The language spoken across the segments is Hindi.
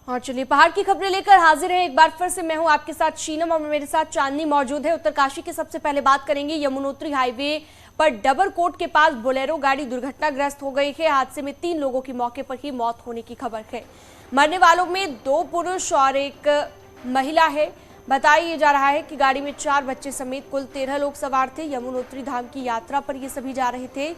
और चलिए पहाड़ की खबरें लेकर हाजिर हैं एक बार फिर से। मैं हूं आपके साथ शीनम और मेरे साथ चांदनी मौजूद है। उत्तरकाशी की सबसे पहले बात करेंगे। यमुनोत्री हाईवे पर डबरकोट के पास बोलेरो गाड़ी दुर्घटनाग्रस्त हो गई है। हादसे में 3 लोगों की मौके पर ही मौत होने की खबर है। मरने वालों में 2 पुरुष और 1 महिला है। बताया जा रहा है कि गाड़ी में 4 बच्चे समेत कुल 13 लोग सवार थे। यमुनोत्री धाम की यात्रा पर ये सभी जा रहे थे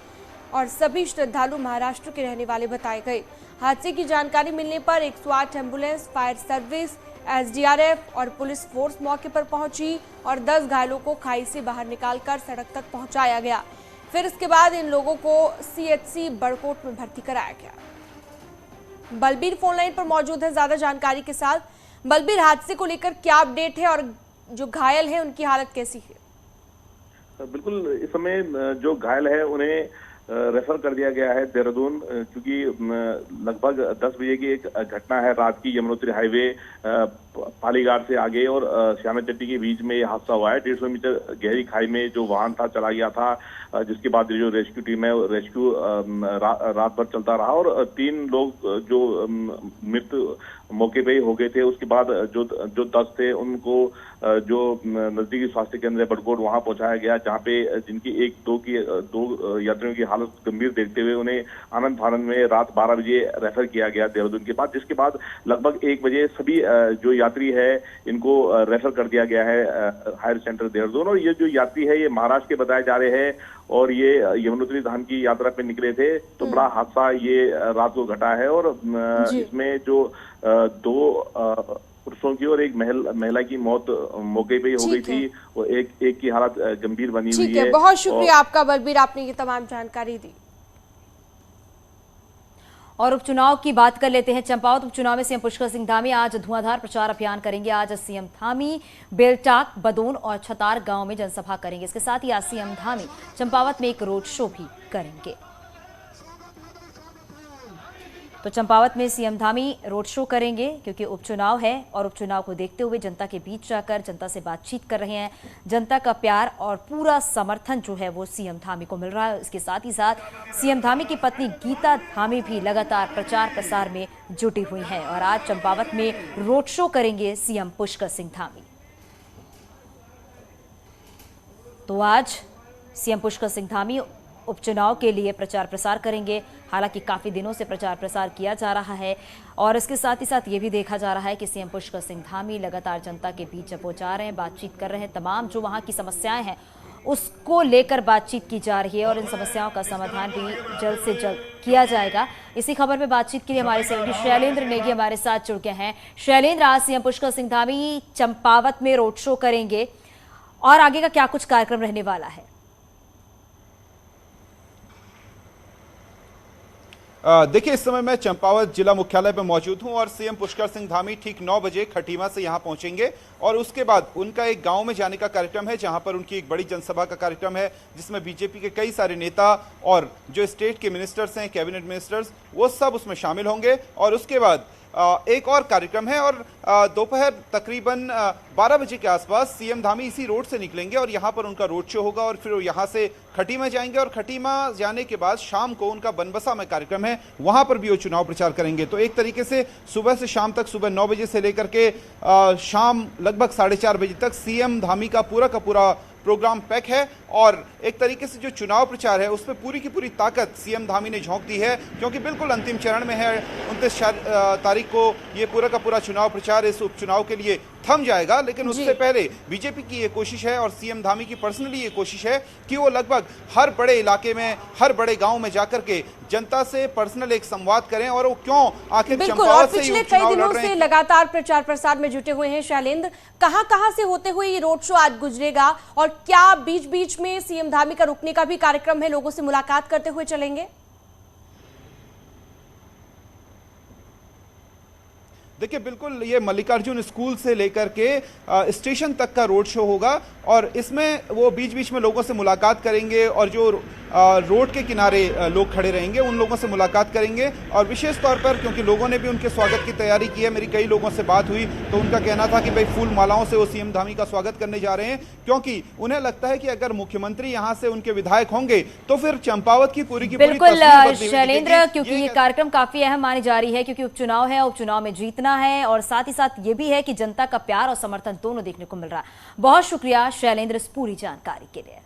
और सभी श्रद्धालु महाराष्ट्र के रहने वाले बताए गए। हादसे की जानकारी मिलने पर 108 एम्बुलेंस, फायर सर्विस, एसडीआरएफ और पुलिस फोर्स मौके पर पहुंची और 10 घायलों को खाई से बाहर निकालकर सड़क तक पहुंचाया गया। फिर इसके बाद इन लोगों को सीएचसी बड़कोट में भर्ती कराया गया। बलबीर फोन लाइन पर मौजूद है ज्यादा जानकारी के साथ। बलबीर, हादसे को लेकर क्या अपडेट है और जो घायल है उनकी हालत कैसी है? बिल्कुल, इस समय जो घायल है उन्हें रेफर कर दिया गया है देहरादून, क्योंकि लगभग 10 बजे की एक घटना है रात की। यमुनोत्री हाईवे पालीघाट से आगे और श्यामा चट्टी के बीच में ये हादसा हुआ है। 150 मीटर गहरी खाई में जो वाहन था चला गया था, जिसके बाद जो रेस्क्यू टीम है रेस्क्यू रात भर चलता रहा और 3 लोग जो मृत्यु मौके पे ही हो गए थे। उसके बाद जो 10 थे उनको जो नजदीकी स्वास्थ्य केंद्र है बड़कोट, वहां पहुंचाया गया, जहां पे जिनकी 2 यात्रियों की हालत गंभीर देखते हुए उन्हें आनंद फानंद में रात 12 बजे रेफर किया गया देहरादून के पास। जिसके बाद लगभग 1 बजे सभी जो यात्री है इनको रेफर कर दिया गया है हायर सेंटर देहरादून। और ये जो यात्री है ये महाराष्ट्र के बताए जा रहे हैं और ये यमुनोत्री धाम की यात्रा पे निकले थे। तो बड़ा हादसा ये रात को घटा है और इसमें जो 2 पुरुषों की और 1 महिला की मौत मौके पे ही हो गई थी। वो एक की हालत गंभीर बनी हुई है। बहुत शुक्रिया आपका बलबीर, आपने ये तमाम जानकारी दी। और उपचुनाव की बात कर लेते हैं। चंपावत उपचुनाव में सीएम पुष्कर सिंह धामी आज धुआंधार प्रचार अभियान करेंगे। आज सीएम धामी बेलटाक, बदोन और छतार गांव में जनसभा करेंगे। इसके साथ ही आज सीएम धामी चंपावत में एक रोड शो भी करेंगे। तो चंपावत में सीएम धामी रोड शो करेंगे क्योंकि उपचुनाव है और उपचुनाव को देखते हुए जनता के बीच जाकर जनता से बातचीत कर रहे हैं। जनता का प्यार और पूरा समर्थन जो है वो सीएम धामी को मिल रहा है। इसके साथ ही साथ सीएम धामी की पत्नी गीता धामी भी लगातार प्रचार प्रसार में जुटी हुई हैं और आज चंपावत में रोड शो करेंगे सीएम पुष्कर सिंह धामी। तो आज सीएम पुष्कर सिंह धामी उपचुनाव के लिए प्रचार प्रसार करेंगे। हालांकि काफी दिनों से प्रचार प्रसार किया जा रहा है और इसके साथ ही साथ ये भी देखा जा रहा है कि सीएम पुष्कर सिंह धामी लगातार जनता के बीच जब वो जा रहे हैं, बातचीत कर रहे हैं, तमाम जो वहां की समस्याएं हैं उसको लेकर बातचीत की जा रही है और इन समस्याओं का समाधान भी जल्द से जल्द किया जाएगा। इसी खबर पे बातचीत के लिए हमारे सहयोगी शैलेंद्र नेगी हमारे साथ जुड़ गए हैं। शैलेंद्र, आज सीएम पुष्कर सिंह धामी चंपावत में रोड शो करेंगे और आगे का क्या कुछ कार्यक्रम रहने वाला है? देखिए, इस समय मैं चंपावत जिला मुख्यालय पर मौजूद हूं और सीएम पुष्कर सिंह धामी ठीक 9 बजे खटीमा से यहां पहुंचेंगे और उसके बाद उनका एक गांव में जाने का कार्यक्रम है, जहां पर उनकी एक बड़ी जनसभा का कार्यक्रम है, जिसमें बीजेपी के कई सारे नेता और जो स्टेट के मिनिस्टर्स हैं, कैबिनेट मिनिस्टर्स, वो सब उसमें शामिल होंगे। और उसके बाद एक और कार्यक्रम है और दोपहर तकरीबन 12 बजे के आसपास सीएम धामी इसी रोड से निकलेंगे और यहां पर उनका रोड शो होगा और फिर यहां से खटीमा जाएंगे और खटीमा जाने के बाद शाम को उनका बनबसा में कार्यक्रम है, वहां पर भी वो चुनाव प्रचार करेंगे। तो एक तरीके से सुबह से शाम तक, सुबह 9 बजे से लेकर के शाम लगभग 4:30 बजे तक सीएम धामी का पूरा प्रोग्राम पैक है और एक तरीके से जो चुनाव प्रचार है उसमें पूरी की पूरी ताकत सीएम धामी ने झोंक दी है, क्योंकि बिल्कुल अंतिम चरण में है। 29 तारीख को ये पूरा का पूरा चुनाव प्रचार इस उपचुनाव के लिए थम जाएगा। लेकिन उससे पहले बीजेपी की ये कोशिश है और सीएम धामी की पर्सनली ये कोशिश है कि वो लगभग हर बड़े इलाके में, हर बड़े गांव में जाकर के जनता से पर्सनल एक संवाद करें और वो क्यों आखिर चंपावत से पिछले कई दिनों से लगातार प्रचार प्रसार में जुटे हुए हैं। शैलेंद्र, कहां से होते हुए ये रोड शो आज गुजरेगा और क्या बीच बीच में सीएम धामी का रुकने का भी कार्यक्रम है, लोगों से मुलाकात करते हुए चलेंगे? देखिए, बिल्कुल ये मल्लिकार्जुन स्कूल से लेकर के स्टेशन तक का रोड शो होगा और इसमें वो बीच बीच में लोगों से मुलाकात करेंगे और जो रोड के किनारे लोग खड़े रहेंगे उन लोगों से मुलाकात करेंगे। और विशेष तौर पर क्योंकि लोगों ने भी उनके स्वागत की तैयारी की है, मेरी कई लोगों से बात हुई तो उनका कहना था कि भाई फूल मालाओं से वो सीएम धामी का स्वागत करने जा रहे हैं, क्योंकि उन्हें लगता है कि अगर मुख्यमंत्री यहाँ से उनके विधायक होंगे तो फिर चंपावत की पूरी बिल्कुल शैलेंद्र, क्योंकि ये कार्यक्रम काफी अहम मानी जा रही है, क्योंकि उपचुनाव है, उपचुनाव में जीतना कहना है और साथ ही साथ ये भी है कि जनता का प्यार और समर्थन दोनों देखने को मिल रहा है। बहुत शुक्रिया शैलेंद्र इस पूरी जानकारी के लिए।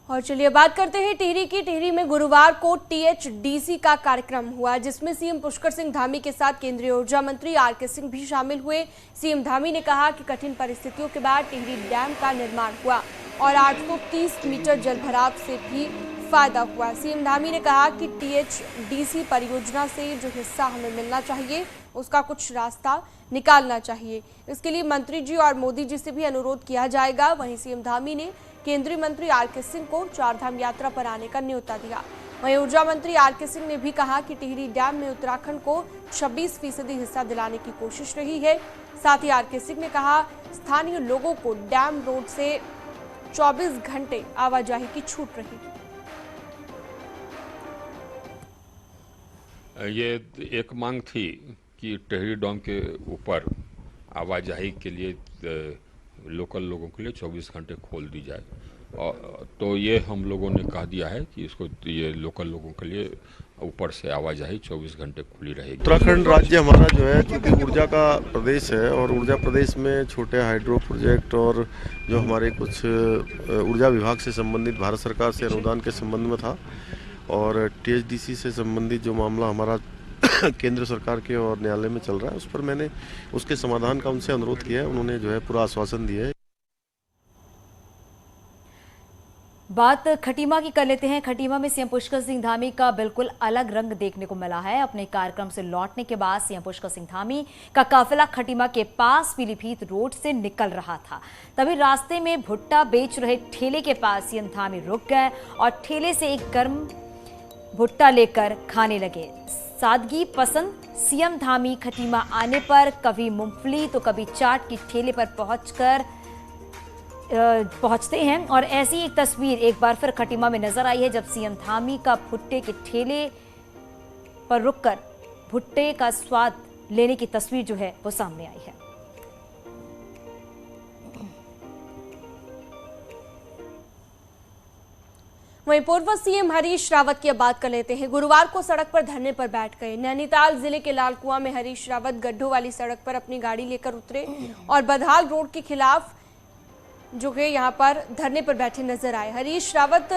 और चलिए बात करते हैं टिहरी की। टिहरी में गुरुवार को THDC का कार्यक्रम हुआ, जिसमें सीएम पुष्कर सिंह धामी के साथ केंद्रीय ऊर्जा मंत्री RK सिंह भी शामिल हुए। सीएम धामी ने कहा कि कठिन परिस्थितियों के बाद टिहरी डैम का निर्माण हुआ और 830 मीटर जलभराव से भी फायदा हुआ। सीएम धामी ने कहा कि THDC परियोजना से जो हिस्सा हमें मिलना चाहिए उसका कुछ रास्ता निकालना चाहिए। इसके लिए मंत्री जी और मोदी जी से भी अनुरोध किया जाएगा। वहीं सीएम धामी ने केंद्रीय मंत्री RK सिंह को चारधाम यात्रा पर आने का न्योता दिया। वहीं ऊर्जा मंत्री RK सिंह ने भी कहा कि टिहरी डैम में उत्तराखंड को 26% हिस्सा दिलाने की कोशिश रही है। साथ ही RK सिंह ने कहा स्थानीय लोगों को डैम रोड से 24 घंटे आवाजाही की छूट रही। ये एक मांग थी कि टिहरी डैम के ऊपर आवाजाही के लिए लोकल लोगों के लिए 24 घंटे खोल दी जाए, और तो ये हम लोगों ने कह दिया है कि इसको ये लोकल लोगों के लिए ऊपर से आवाजाही 24 घंटे खुली रहेगी। उत्तराखंड राज्य हमारा जो है क्योंकि ऊर्जा का प्रदेश है और ऊर्जा प्रदेश में छोटे हाइड्रो प्रोजेक्ट और जो हमारे कुछ ऊर्जा विभाग से संबंधित भारत सरकार से अनुदान के संबंध में था, और THDC से संबंधित जो मामला हमारा केंद्र सरकार के और न्यायालय में चल रहा है, उस पर मैंने उसके समाधान का उनसे अनुरोध किया है। उन्होंने जो है पूरा आश्वासन दिया है। बात खटीमा की कर लेते हैं। खटीमा में सीएम पुष्कर सिंह धामी का बिल्कुल अलग रंग देखने को मिला है। अपने कार्यक्रम से लौटने के बाद सीएम पुष्कर सिंह धामी का काफिला खटीमा के पास पीलीभीत रोड से निकल रहा था, तभी रास्ते में भुट्टा बेच रहे ठेले के पास सीएम धामी रुक गए और ठेले से एक गर्म भुट्टा लेकर खाने लगे। सादगी पसंद सीएम धामी खटीमा आने पर कभी मूंगफली तो कभी चाट की ठेले पर पहुंचते हैं, और ऐसी एक तस्वीर एक बार फिर खटीमा में नजर आई है जब सीएम धामी का भुट्टे के ठेले पर रुककर भुट्टे का स्वाद लेने की तस्वीर जो है वो सामने आई है। वहीं पूर्व सीएम हरीश रावत की अब बात कर लेते हैं। गुरुवार को सड़क पर धरने पर बैठ गए। नैनीताल जिले के लालकुआं में हरीश रावत गड्ढों वाली सड़क पर अपनी गाड़ी लेकर उतरे और बदहाल रोड के खिलाफ जो है यहाँ पर धरने पर बैठे नजर आए। हरीश रावत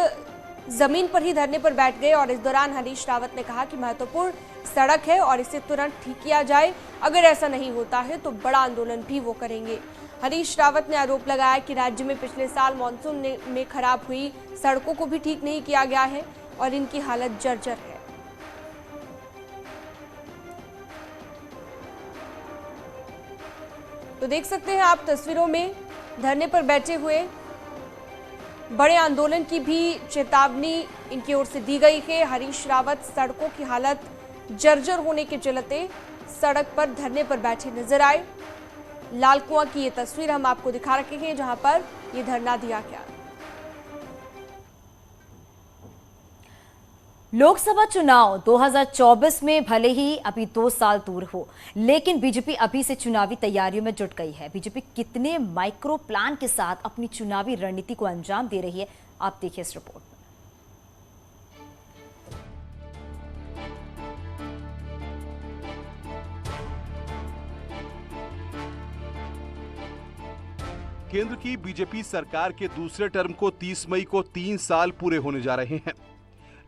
जमीन पर ही धरने पर बैठ गए और इस दौरान हरीश रावत ने कहा कि महत्वपूर्ण सड़क है और इसे तुरंत ठीक किया जाए, अगर ऐसा नहीं होता है तो बड़ा आंदोलन भी वो करेंगे। हरीश रावत ने आरोप लगाया कि राज्य में पिछले साल मानसून में खराब हुई सड़कों को भी ठीक नहीं किया गया है और इनकी हालत जर्जर है। तो देख सकते हैं आप तस्वीरों में धरने पर बैठे हुए बड़े आंदोलन की भी चेतावनी इनकी ओर से दी गई है। हरीश रावत सड़कों की हालत जर्जर होने के चलते सड़क पर धरने पर बैठे नजर आए। लालकुआं की ये तस्वीर हम आपको दिखा रखे हैं जहां पर ये धरना दिया गया। लोकसभा चुनाव 2024 में भले ही अभी 2 साल दूर हो, लेकिन बीजेपी अभी से चुनावी तैयारियों में जुट गई है। बीजेपी कितने माइक्रो प्लान के साथ अपनी चुनावी रणनीति को अंजाम दे रही है, आप देखिए इस रिपोर्ट में। केंद्र की बीजेपी सरकार के दूसरे टर्म को 30 मई को 3 साल पूरे होने जा रहे हैं,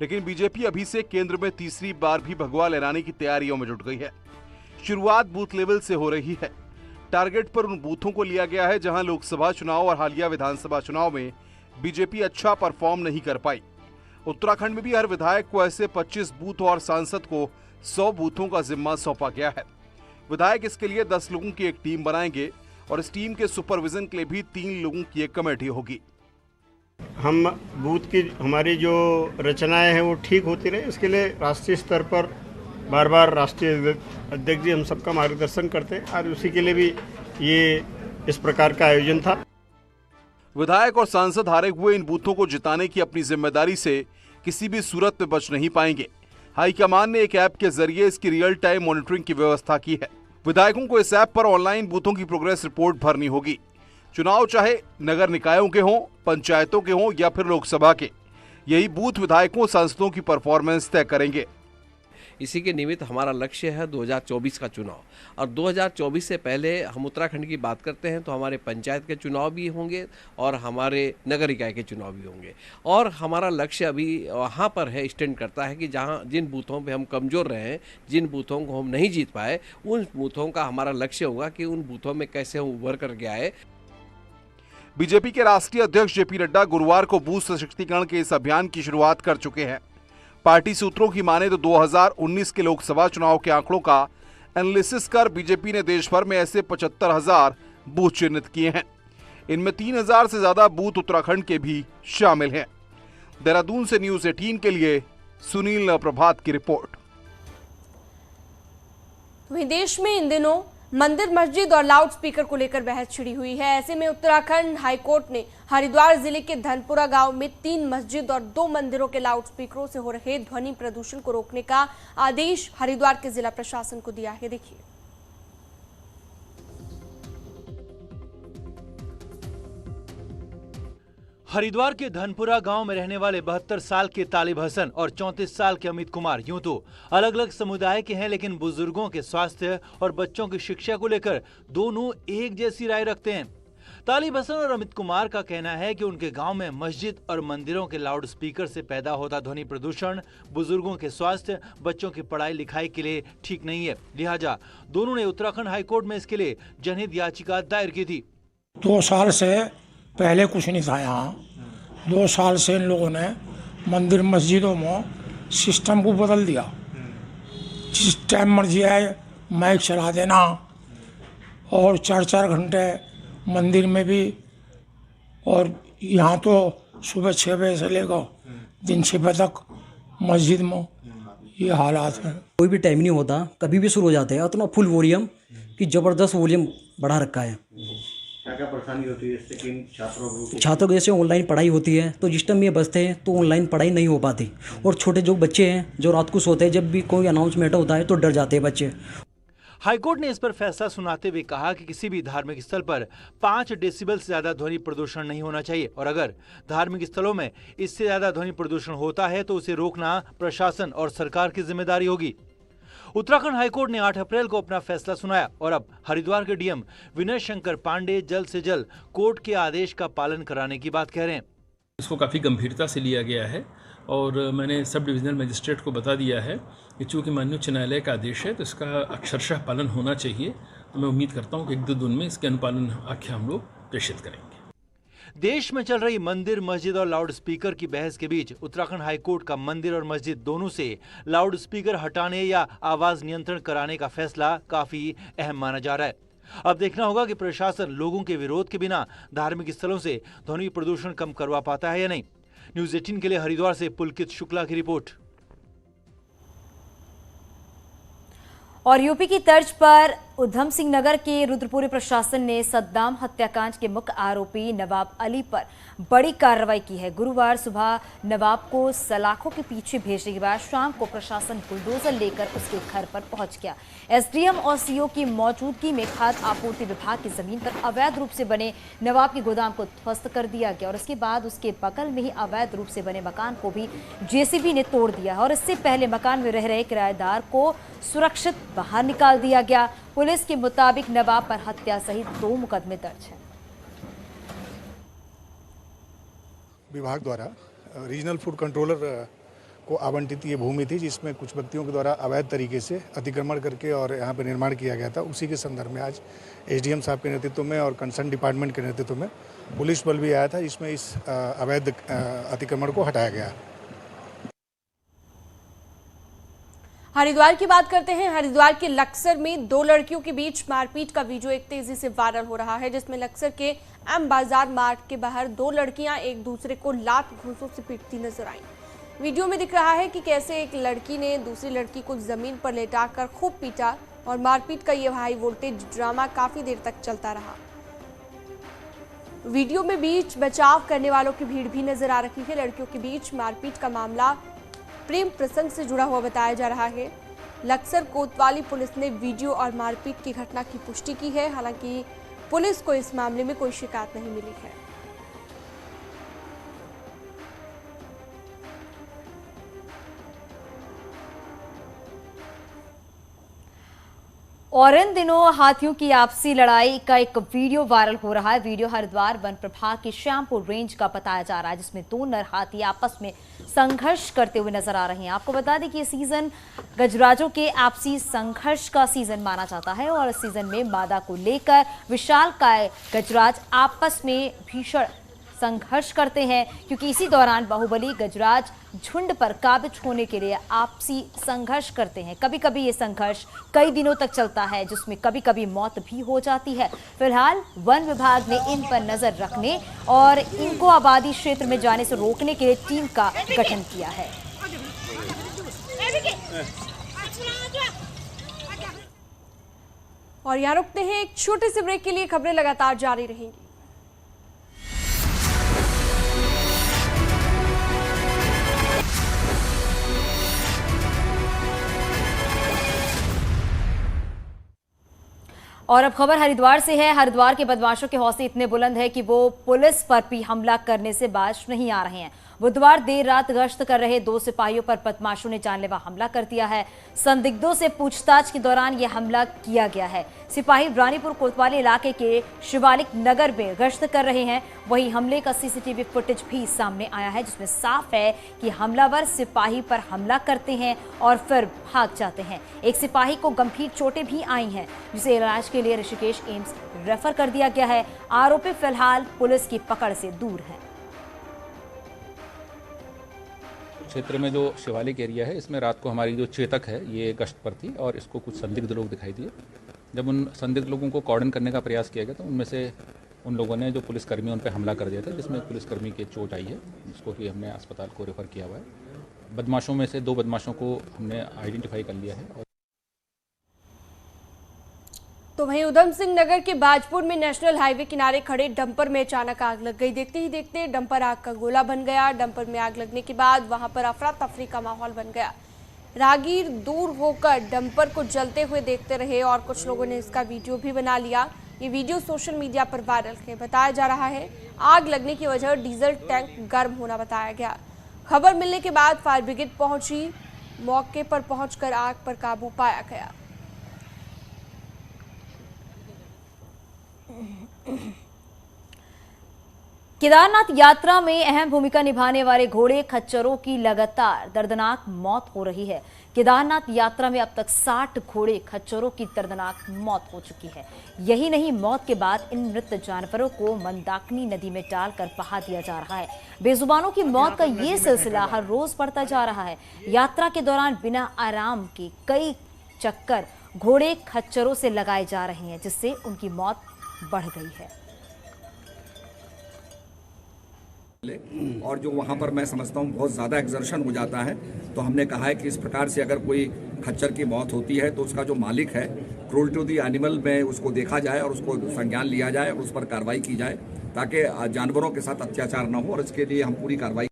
लेकिन बीजेपी अभी से केंद्र में तीसरी बार भी भगवा लहराने की तैयारियों में जुट गई है। शुरुआत बूथ लेवल से हो रही है। टारगेट पर उन बूथों को लिया गया है जहां लोकसभा चुनाव और हालिया विधानसभा चुनाव में बीजेपी अच्छा परफॉर्म नहीं कर पाई। उत्तराखंड में भी हर विधायक को ऐसे 25 बूथ और सांसद को 100 बूथों का जिम्मा सौंपा गया है। विधायक इसके लिए 10 लोगों की एक टीम बनाएंगे और इस टीम के सुपरविजन के लिए भी 3 लोगों की एक कमेटी होगी। हम बूथ की हमारी जो रचनाएं हैं वो ठीक होती रहे, इसके लिए राष्ट्रीय स्तर पर बार बार राष्ट्रीय अध्यक्ष जी हम सबका मार्गदर्शन करते हैं और उसी के लिए भी ये इस प्रकार का आयोजन था। विधायक और सांसद हारे हुए इन बूथों को जिताने की अपनी जिम्मेदारी से किसी भी सूरत में बच नहीं पाएंगे। हाईकमान ने एक ऐप के जरिए इसकी रियल टाइम मॉनिटरिंग की व्यवस्था की है। विधायकों को इस ऐप पर ऑनलाइन बूथों की प्रोग्रेस रिपोर्ट भरनी होगी। चुनाव चाहे नगर निकायों के हों, पंचायतों के हों या फिर लोकसभा के, यही बूथ विधायकों सांसदों की परफॉर्मेंस तय करेंगे। इसी के निमित्त हमारा लक्ष्य है 2024 का चुनाव, और 2024 से पहले हम उत्तराखंड की बात करते हैं तो हमारे पंचायत के चुनाव भी होंगे और हमारे नगर निकाय के चुनाव भी होंगे। और हमारा लक्ष्य अभी वहाँ पर है, स्टैंड करता है कि जहाँ जिन बूथों पे हम कमज़ोर रहे हैं, जिन बूथों को हम नहीं जीत पाए, उन बूथों का हमारा लक्ष्य होगा कि उन बूथों में कैसे हम उभर करके आए। बीजेपी के राष्ट्रीय अध्यक्ष जेपी नड्डा गुरुवार को बूथ सशक्तिकरण के इस अभियान की शुरुआत कर चुके हैं। पार्टी सूत्रों की माने तो 2019 के लोकसभा चुनाव के आंकड़ों का एनालिसिस कर बीजेपी ने देश भर में ऐसे 75,000 बूथ चिन्हित किए हैं। इनमें 3,000 से ज्यादा बूथ उत्तराखंड के भी शामिल हैं। देहरादून से न्यूज़ 18 के लिए सुनील प्रभात की रिपोर्ट। वहीं देश में इन दिनों मंदिर, मस्जिद और लाउड स्पीकर को लेकर बहस छिड़ी हुई है। ऐसे में उत्तराखंड हाईकोर्ट ने हरिद्वार जिले के धनपुरा गांव में 3 मस्जिद और 2 मंदिरों के लाउड स्पीकरों से हो रहे ध्वनि प्रदूषण को रोकने का आदेश हरिद्वार के जिला प्रशासन को दिया है। देखिए, हरिद्वार के धनपुरा गांव में रहने वाले 72 साल के तालिब हसन और 34 साल के अमित कुमार यूं तो अलग अलग समुदाय के हैं, लेकिन बुजुर्गों के स्वास्थ्य और बच्चों की शिक्षा को लेकर दोनों एक जैसी राय रखते हैं। तालिब हसन और अमित कुमार का कहना है कि उनके गांव में मस्जिद और मंदिरों के लाउड स्पीकर से पैदा होता ध्वनि प्रदूषण बुजुर्गों के स्वास्थ्य, बच्चों की पढ़ाई लिखाई के लिए ठीक नहीं है। लिहाजा दोनों ने उत्तराखंड हाईकोर्ट में इसके लिए जनहित याचिका दायर की थी। 2 साल से पहले कुछ नहीं था यहाँ। 2 साल से इन लोगों ने मंदिर मस्जिदों में सिस्टम को बदल दिया। जिस टाइम मर्जी आए माइक चला देना, और 4-4 घंटे मंदिर में भी, और यहाँ तो सुबह 6 बजे से लेकर दिन 6 बजे तक मस्जिद में ये हालात हैं। कोई भी टाइम नहीं होता, कभी भी शुरू हो जाते हैं। इतना फुल वॉल्यूम कि ज़बरदस्त वॉल्यूम बढ़ा रखा है। क्या परेशानी होती है इससे? किन छात्रों को जैसे ऑनलाइन पढ़ाई होती है तो जिस टाइम ये बसते हैं तो ऑनलाइन पढ़ाई नहीं हो पाती, और छोटे जो बच्चे हैं जो रात को सोते हैं, जब भी कोई अनाउंसमेंट होता है तो डर जाते हैं बच्चे। हाईकोर्ट ने इस पर फैसला सुनाते हुए कहा कि किसी भी धार्मिक स्थल पर 5 डेसिबल से ज्यादा ध्वनि प्रदूषण नहीं होना चाहिए, और अगर धार्मिक स्थलों में इससे ज्यादा ध्वनि प्रदूषण होता है तो उसे रोकना प्रशासन और सरकार की जिम्मेदारी होगी। उत्तराखंड हाईकोर्ट ने 8 अप्रैल को अपना फैसला सुनाया, और अब हरिद्वार के डीएम विनय शंकर पांडे जल्द से जल्द कोर्ट के आदेश का पालन कराने की बात कह रहे हैं। इसको काफ़ी गंभीरता से लिया गया है, और मैंने सब डिविजनल मजिस्ट्रेट को बता दिया है कि चूँकि माननीय उच्च न्यायालय का आदेश है तो इसका अक्षरशः पालन होना चाहिए। तो मैं उम्मीद करता हूँ कि 1-2 दिन में इसके अनुपालन आख्या हम लोग प्रेषित करेंगे। देश में चल रही मंदिर, मस्जिद और लाउड स्पीकर की बहस के बीच उत्तराखंड हाईकोर्ट का मंदिर और मस्जिद दोनों से लाउड स्पीकर हटाने या आवाज नियंत्रण कराने का फैसला काफी अहम माना जा रहा है। अब देखना होगा कि प्रशासन लोगों के विरोध के बिना धार्मिक स्थलों से ध्वनि प्रदूषण कम करवा पाता है या नहीं। न्यूज़ 18 के लिए हरिद्वार से पुलकित शुक्ला की रिपोर्ट। और यूपी की तर्ज पर उधम सिंह नगर के रुद्रपुरी प्रशासन ने सद्दाम हत्याकांड के मुख्य आरोपी नवाब अली पर बड़ी कार्रवाई की है। गुरुवार सुबह नवाब को सलाखों के पीछे भेजने के बाद शाम को प्रशासन बुलडोजर लेकर उसके घर पर पहुंच गया। एसडीएम और सीओ की मौजूदगी में खाद्य आपूर्ति विभाग की जमीन पर अवैध रूप से बने नवाब के गोदाम को ध्वस्त कर दिया गया, और इसके बाद उसके बगल में ही अवैध रूप से बने मकान को भी जेसीबी ने तोड़ दिया, और इससे पहले मकान में रह रहे किराएदार को सुरक्षित बाहर निकाल दिया गया। पुलिस के मुताबिक नवाब पर हत्या सहित 2 मुकदमे दर्ज हैं। विभाग द्वारा रीजनल फूड कंट्रोलर को आवंटित ये भूमि थी, जिसमें कुछ व्यक्तियों के द्वारा अवैध तरीके से अतिक्रमण करके और यहाँ पर निर्माण किया गया था। उसी के संदर्भ में आज एसडीएम साहब के नेतृत्व में और कंसर्न डिपार्टमेंट के नेतृत्व में पुलिस बल भी आया था, जिसमें इस अवैध अतिक्रमण को हटाया गया। हरिद्वार की बात करते हैं। हरिद्वार के लक्सर में 2 लड़कियों के बीच मारपीट का वीडियो एक तेजी से वायरल हो रहा है, जिसमें लक्सर के एम बाजार मार्ट के बाहर 2 लड़कियां एक दूसरे को लात घूंसों से पीटती नजर आईं। वीडियो में दिख रहा है कि कैसे एक लड़की ने दूसरी लड़की को जमीन पर लेटाकर खूब पीटा, और मारपीट का यह हाई वोल्टेज ड्रामा काफी देर तक चलता रहा। वीडियो में बीच बचाव करने वालों की भीड़ भी नजर आ रही है। लड़कियों के बीच मारपीट का मामला प्रेम प्रसंग से जुड़ा हुआ बताया जा रहा है। लक्सर कोतवाली पुलिस ने वीडियो और मारपीट की घटना की पुष्टि की है। हालांकि पुलिस को इस मामले में कोई शिकायत नहीं मिली है। और इन दिनों हाथियों की आपसी लड़ाई का एक वीडियो वायरल हो रहा है। वीडियो हरिद्वार वन प्रभाग की श्यामपुर रेंज का बताया जा रहा है, जिसमें 2 नर हाथी आपस में संघर्ष करते हुए नजर आ रहे हैं। आपको बता दें कि ये सीजन गजराजों के आपसी संघर्ष का सीजन माना जाता है और इस सीजन में मादा को लेकर विशालकाय गजराज आपस में भीषण संघर्ष करते हैं, क्योंकि इसी दौरान बाहुबली गजराज झुंड पर काबिज होने के लिए आपसी संघर्ष करते हैं। कभी कभी ये संघर्ष कई दिनों तक चलता है, जिसमें कभी कभी मौत भी हो जाती है। फिलहाल वन विभाग ने इन पर नजर रखने और इनको आबादी क्षेत्र में जाने से रोकने के लिए टीम का गठन किया है। और यहाँ रुकते हैं एक छोटे से ब्रेक के लिए। खबरें लगातार जारी रहेंगी। और अब खबर हरिद्वार से है। हरिद्वार के बदमाशों के हौसले इतने बुलंद है कि वो पुलिस पर भी हमला करने से बाज नहीं आ रहे हैं। बुधवार देर रात गश्त कर रहे 2 सिपाहियों पर बदमाशों ने जानलेवा हमला कर दिया है। संदिग्धों से पूछताछ के दौरान यह हमला किया गया है। सिपाही रानीपुर कोतवाली इलाके के शिवालिक नगर में गश्त कर रहे हैं। वहीं हमले का सीसीटीवी फुटेज भी सामने आया है, जिसमें साफ है कि हमलावर सिपाही पर हमला करते हैं और फिर भाग जाते हैं। एक सिपाही को गंभीर चोटें भी आई हैं, जिसे इलाज के लिए ऋषिकेश एम्स रेफर कर दिया गया है। आरोपी फिलहाल पुलिस की पकड़ से दूर है। क्षेत्र में जो शिवालिक एरिया है, इसमें रात को हमारी जो चेतक है ये गश्त पर थी और इसको कुछ संदिग्ध लोग दिखाई दिए। जब उन संदिग्ध लोगों को कॉर्डन करने का प्रयास किया गया तो उनमें से उन लोगों ने जो पुलिसकर्मी उन पर हमला कर दिया था, जिसमें पुलिसकर्मी की चोट आई है, जिसको कि हमने अस्पताल को रेफर किया हुआ है। बदमाशों में से 2 बदमाशों को हमने आइडेंटिफाई कर लिया है। तो वहीं उधम सिंह नगर के बाजपुर में नेशनल हाईवे किनारे खड़े डंपर में अचानक आग लग गई। देखते ही देखते डंपर आग का गोला बन गया। डंपर में आग लगने के बाद वहां पर अफरा तफरी का माहौल बन गया। राहगीर दूर होकर डंपर को जलते हुए देखते रहे और कुछ लोगों ने इसका वीडियो भी बना लिया। ये वीडियो सोशल मीडिया पर वायरल है। बताया जा रहा है आग लगने की वजह डीजल टैंक गर्म होना बताया गया। खबर मिलने के बाद फायर ब्रिगेड पहुंची। मौके पर पहुंचकर आग पर काबू पाया गया। केदारनाथ यात्रा में अहम भूमिका निभाने वाले घोड़े खच्चरों की लगातार दर्दनाक मौत हो रही है। केदारनाथ यात्रा में अब तक 60 घोड़े खच्चरों की दर्दनाक मौत हो चुकी है। यही नहीं, मौत के बाद इन मृत जानवरों को मंदाकिनी नदी में डालकर बहा दिया जा रहा है। बेजुबानों की मौत का ये सिलसिला हर रोज बढ़ता जा रहा है। यात्रा के दौरान बिना आराम के कई चक्कर घोड़े खच्चरों से लगाए जा रहे हैं, जिससे उनकी मौत बढ़ गई है। और जो वहाँ पर मैं समझता हूँ बहुत ज़्यादा एक्सर्शन हो जाता है, तो हमने कहा है कि इस प्रकार से अगर कोई खच्चर की मौत होती है तो उसका जो मालिक है, क्रूएल्टी टू द एनिमल में उसको देखा जाए और उसको संज्ञान लिया जाए और उस पर कार्रवाई की जाए, ताकि जानवरों के साथ अत्याचार न हो, और इसके लिए हम पूरी कार्रवाई।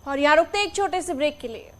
और यहाँ रुकते एक छोटे से ब्रेक के लिए।